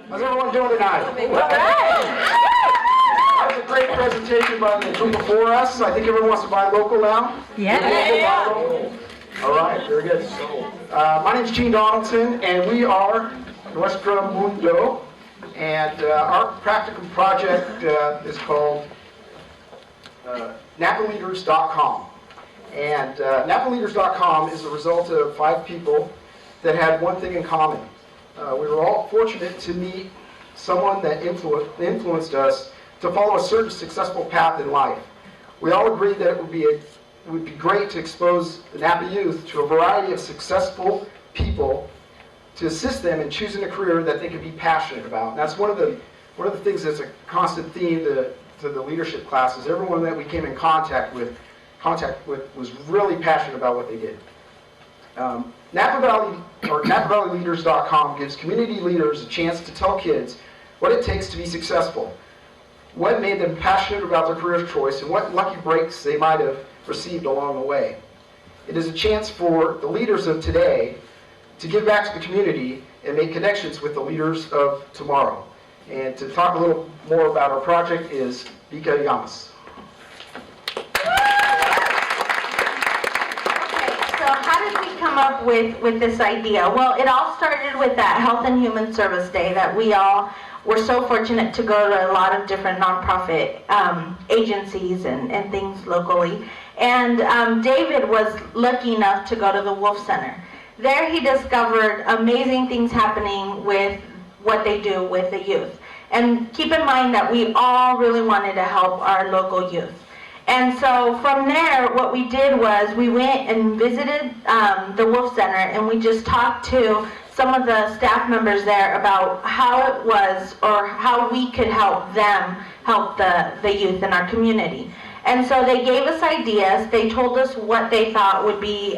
How's everyone doing tonight? That was a great presentation by the group before us. I think everyone wants to buy local now. Yeah. All right, very good. My name is Gene Donaldson, and we are Nuestro Mundo. And our practicum project is called NapaLeaders.com. And NapaLeaders.com is a result of 5 people that had one thing in common. We were all fortunate to meet someone that influenced us to follow a certain successful path in life. We all agreed that it would be great to expose the Napa youth to a variety of successful people to assist them in choosing a career that they could be passionate about. And that's one of the things that's a constant theme to the leadership classes. Everyone that we came in contact with was really passionate about what they did. NapaValleyLeaders.com gives community leaders a chance to tell kids what it takes to be successful, what made them passionate about their career choice, and what lucky breaks they might have received along the way. It is a chance for the leaders of today to give back to the community and make connections with the leaders of tomorrow. And to talk a little more about our project is Vika Yamas. How did we come up with this idea? Well, it all started with that Health and Human Service Day that we all were so fortunate to go to a lot of different nonprofit agencies and things locally. And David was lucky enough to go to the Wolf Center. There he discovered amazing things happening with what they do with the youth. And keep in mind that we all really wanted to help our local youth. And so from there, what we did was we went and visited the Wolf Center, and we just talked to some of the staff members there about how it was or how we could help them help the youth in our community. And so they gave us ideas. They told us what they thought would be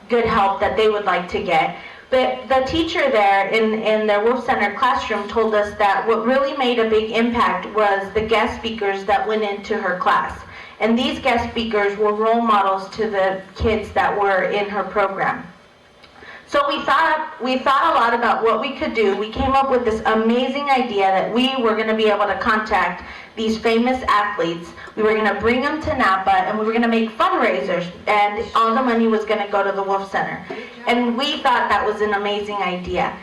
good help that they would like to get. But the teacher there in their Wolf Center classroom told us that what really made a big impact was the guest speakers that went into her class. And these guest speakers were role models to the kids that were in her program. So we thought a lot about what we could do. We came up with this amazing idea that we were going to be able to contact these famous athletes. We were going to bring them to Napa, and we were going to make fundraisers, and all the money was going to go to the Wolf Center. And we thought that was an amazing idea.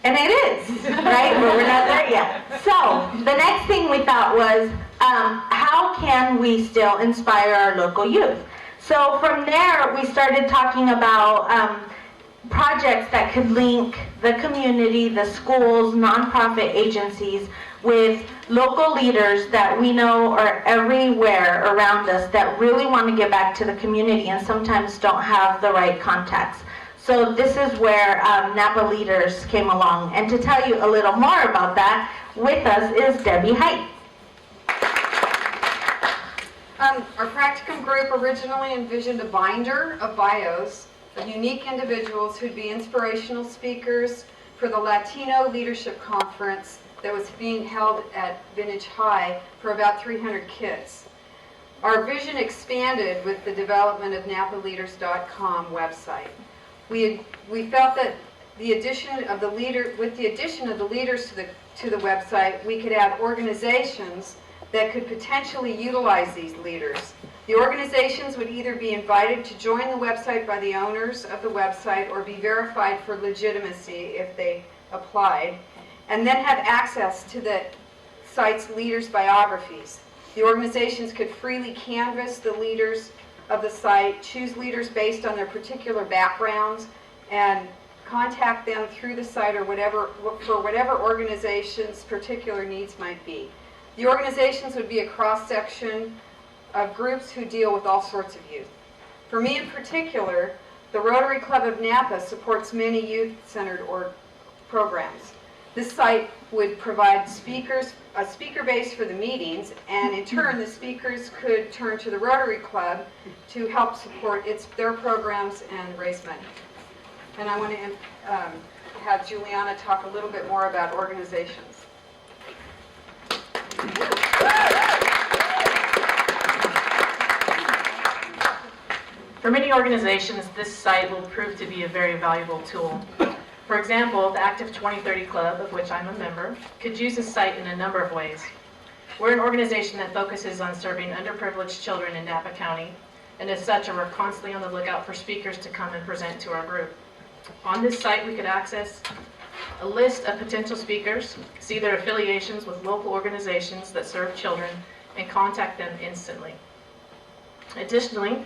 And it is, right? But we're not there yet. So the next thing we thought was, how can we still inspire our local youth? So from there, we started talking about projects that could link the community, the schools, nonprofit agencies with local leaders that we know are everywhere around us that really want to give back to the community and sometimes don't have the right contacts. So this is where Napa Leaders came along. And to tell you a little more about that, with us is Debbie Height. Our practicum group originally envisioned a binder of bios of unique individuals who'd be inspirational speakers for the Latino Leadership Conference that was being held at Vintage High for about 300 kids. Our vision expanded with the development of NapaLeaders.com website. We felt that with the addition of the leaders to the website, we could add organizations that could potentially utilize these leaders. The organizations would either be invited to join the website by the owners of the website or be verified for legitimacy if they applied, and then have access to the site's leaders' biographies. The organizations could freely canvass the leaders of the site, choose leaders based on their particular backgrounds, and contact them through the site or for whatever organization's particular needs might be. The organizations would be a cross-section of groups who deal with all sorts of youth. For me in particular, the Rotary Club of Napa supports many youth-centered programs. This site would provide a speaker base for the meetings, and in turn the speakers could turn to the Rotary Club to help support their programs and raise money. And I want to have Juliana talk a little bit more about organizations. For many organizations, this site will prove to be a very valuable tool. For example, the Active 2030 Club, of which I'm a member, could use this site in a number of ways. We're an organization that focuses on serving underprivileged children in Napa County, and as such, we're constantly on the lookout for speakers to come and present to our group. On this site, we could access a list of potential speakers, see their affiliations with local organizations that serve children, and contact them instantly. Additionally,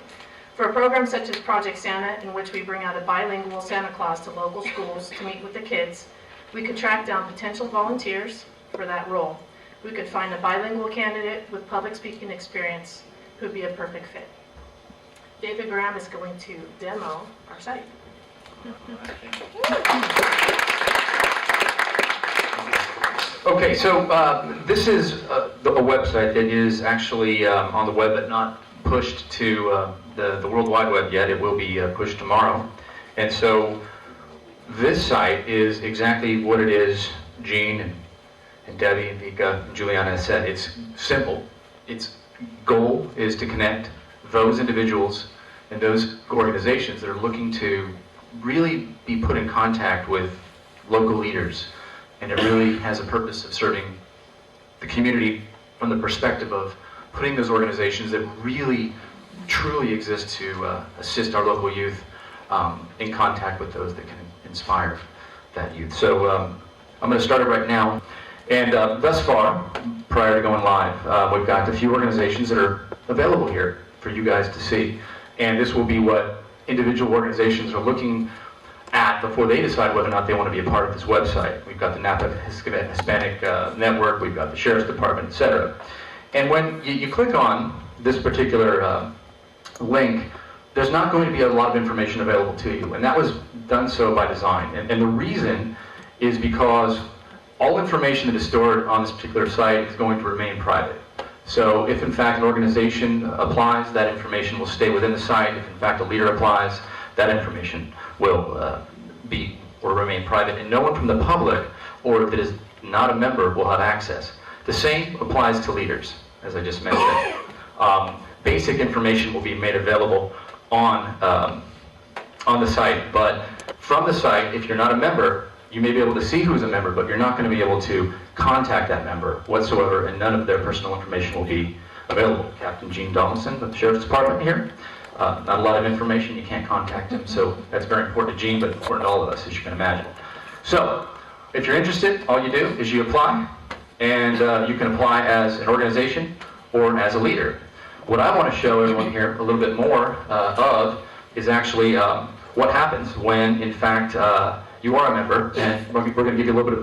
for a program such as Project Santa, in which we bring out a bilingual Santa Claus to local schools to meet with the kids, we could track down potential volunteers for that role. We could find a bilingual candidate with public speaking experience who would be a perfect fit. David Graham is going to demo our site. Okay, so this is a website that is actually on the web but not pushed to the World Wide Web yet. It will be pushed tomorrow. And so this site is exactly what it is Jean and Debbie and Vika and Juliana has said. It's simple. Its goal is to connect those individuals and those organizations that are looking to really be put in contact with local leaders. And it really has a purpose of serving the community from the perspective of putting those organizations that really, truly exist to assist our local youth in contact with those that can inspire that youth. So I'm going to start it right now. And thus far, prior to going live, we've got a few organizations that are available here for you guys to see. And this will be what individual organizations are looking at before they decide whether or not they want to be a part of this website. We've got the Napa Hispanic Network, we've got the Sheriff's Department, etc. And when you click on this particular link, there's not going to be a lot of information available to you. And that was done so by design. And the reason is because all information that is stored on this particular site is going to remain private. So if in fact an organization applies, that information will stay within the site. If in fact a leader applies, that information will remain private, and no one from the public or that is not a member will have access. The same applies to leaders, as I just mentioned. Basic information will be made available on the site, but from the site, if you're not a member, you may be able to see who's a member, but you're not going to be able to contact that member whatsoever, and none of their personal information will be available. Captain Gene Donaldson of the Sheriff's Department here. Not a lot of information, you can't contact him, so that's very important to Gene, but important to all of us, as you can imagine. So, if you're interested, all you do is you apply, and you can apply as an organization or as a leader. What I want to show everyone here a little bit more of is actually what happens when, in fact, you are a member, and we're going to give you a little bit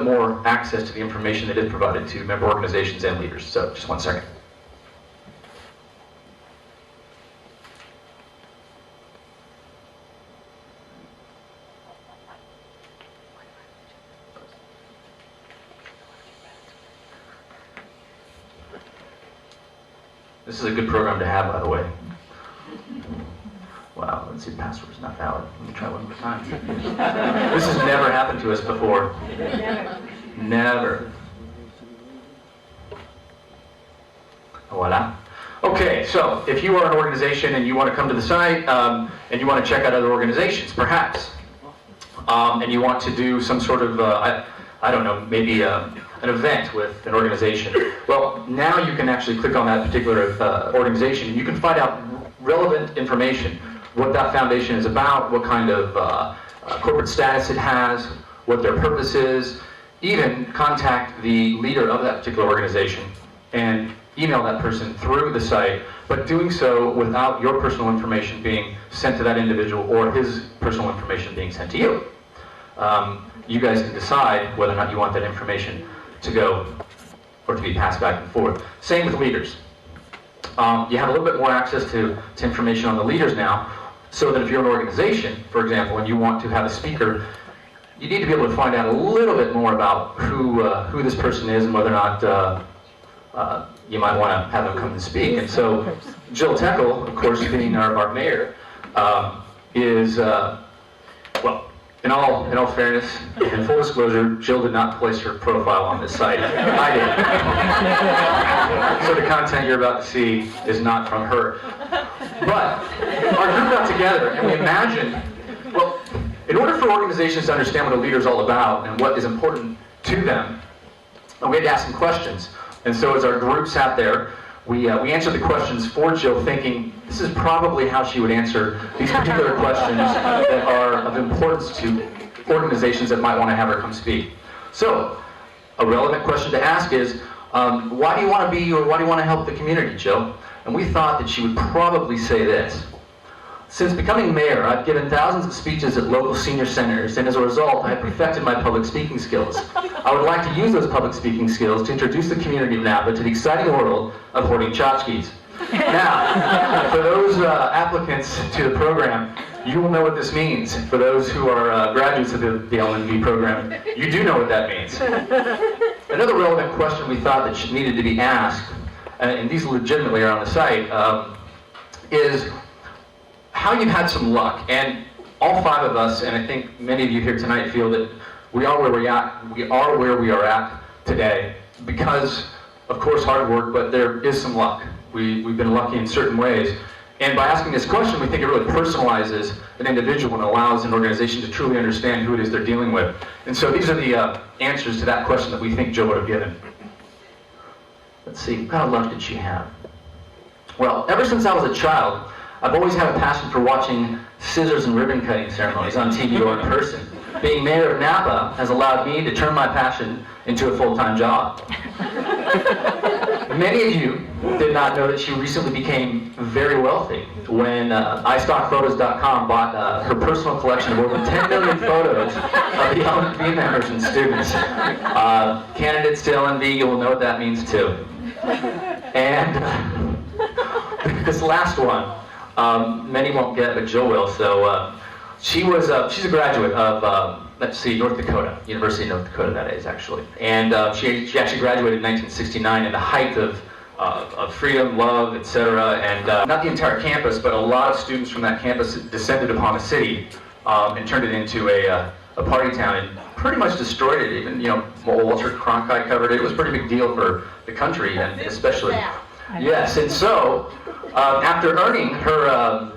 more access to the information that is provided to member organizations and leaders. So, just one second. This is a good program to have, by the way. Wow, let's see, password is not valid. Let me try one more time. This has never happened to us before. Never. Voila. Okay, so if you are an organization and you want to come to the site and you want to check out other organizations, perhaps, and you want to do some sort of, I don't know, maybe an event with an organization. Well, now you can actually click on that particular organization and you can find out relevant information, what that foundation is about, what kind of corporate status it has, what their purpose is, even contact the leader of that particular organization and email that person through the site, but doing so without your personal information being sent to that individual or his personal information being sent to you. You guys can decide whether or not you want that information to go or to be passed back and forth. Same with leaders. You have a little bit more access to information on the leaders now, so that if you're an organization, for example, and you want to have a speaker, you need to be able to find out a little bit more about who this person is and whether or not you might want to have them come and speak. And so Jill Teckle, of course, being our mayor, is, well, in all fairness and full disclosure, Jill did not place her profile on this site. I did. So the content you're about to see is not from her. But our group got together and we imagined, well, in In order for organizations to understand what a leader is all about and what is important to them, we had to ask some questions. And so as our group sat there, we answered the questions for Jill, thinking this is probably how she would answer these particular questions that are of importance to organizations that might want to have her come speak. So, a relevant question to ask is, why do you want to be, or why do you want to help the community, Jill? And we thought that she would probably say this. Since becoming mayor, I've given thousands of speeches at local senior centers, and as a result, I have perfected my public speaking skills. I would like to use those public speaking skills to introduce the community of Napa to the exciting world of hoarding tchotchkes. Now, for those applicants to the program, you will know what this means. For those who are graduates of the LNV program, you do know what that means. Another relevant question we thought that needed to be asked, and these legitimately are on the site, is how you've had some luck. And all five of us, and I think many of you here tonight, feel that we are where we are at today because, of course, hard work, but there is some luck. We've been lucky in certain ways. And by asking this question, we think it really personalizes an individual and allows an organization to truly understand who it is they're dealing with. And so these are the answers to that question that we think Jill would have given. Let's see, what kind of luck did she have? Well, ever since I was a child, I've always had a passion for watching scissors and ribbon cutting ceremonies on TV or in person. Being mayor of Napa has allowed me to turn my passion into a full-time job. Many of you did not know that she recently became very wealthy when iStockPhotos.com bought her personal collection of over 10 million photos of the LNV members and students. Candidates to LNV, you'll know what that means too. And this last one, many won't get, but Jill will. So she's a graduate of, North Dakota, University of North Dakota that is actually. And she actually graduated in 1969 in the height of freedom, love, etc. And not the entire campus, but a lot of students from that campus descended upon the city and turned it into a party town and pretty much destroyed it. Even, Walter Cronkite covered it. It was a pretty big deal for the country, and especially. Yes, and so after earning her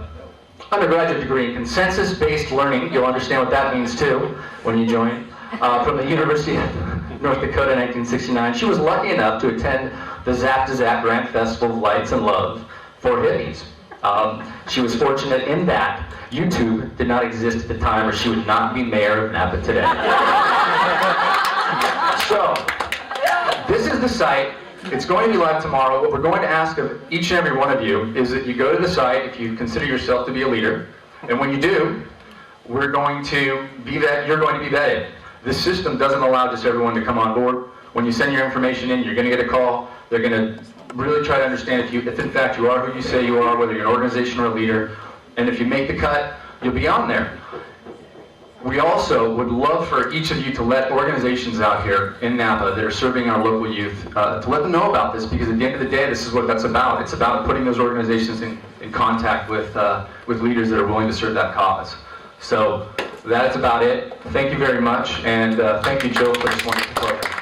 undergraduate degree in consensus-based learning, you'll understand what that means too when you join, from the University of North Dakota in 1969, she was lucky enough to attend the Zap to Zap Grand Festival of Lights and Love for hippies. She was fortunate in that YouTube did not exist at the time, or she would not be mayor of Napa today. So, this is the site. It's going to be live tomorrow. What we're going to ask of each and every one of you is that you go to the site if you consider yourself to be a leader. And when you do, you're going to be vetted. This system doesn't allow just everyone to come on board. When you send your information in, you're going to get a call. They're going to really try to understand if in fact you are who you say you are, whether you're an organization or a leader. And if you make the cut, you'll be on there. We also would love for each of you to let organizations out here in Napa that are serving our local youth, to let them know about this, because at the end of the day, this is what that's about. It's about putting those organizations in contact with leaders that are willing to serve that cause. So that's about it. Thank you very much, and thank you, Jill, for this wonderful program.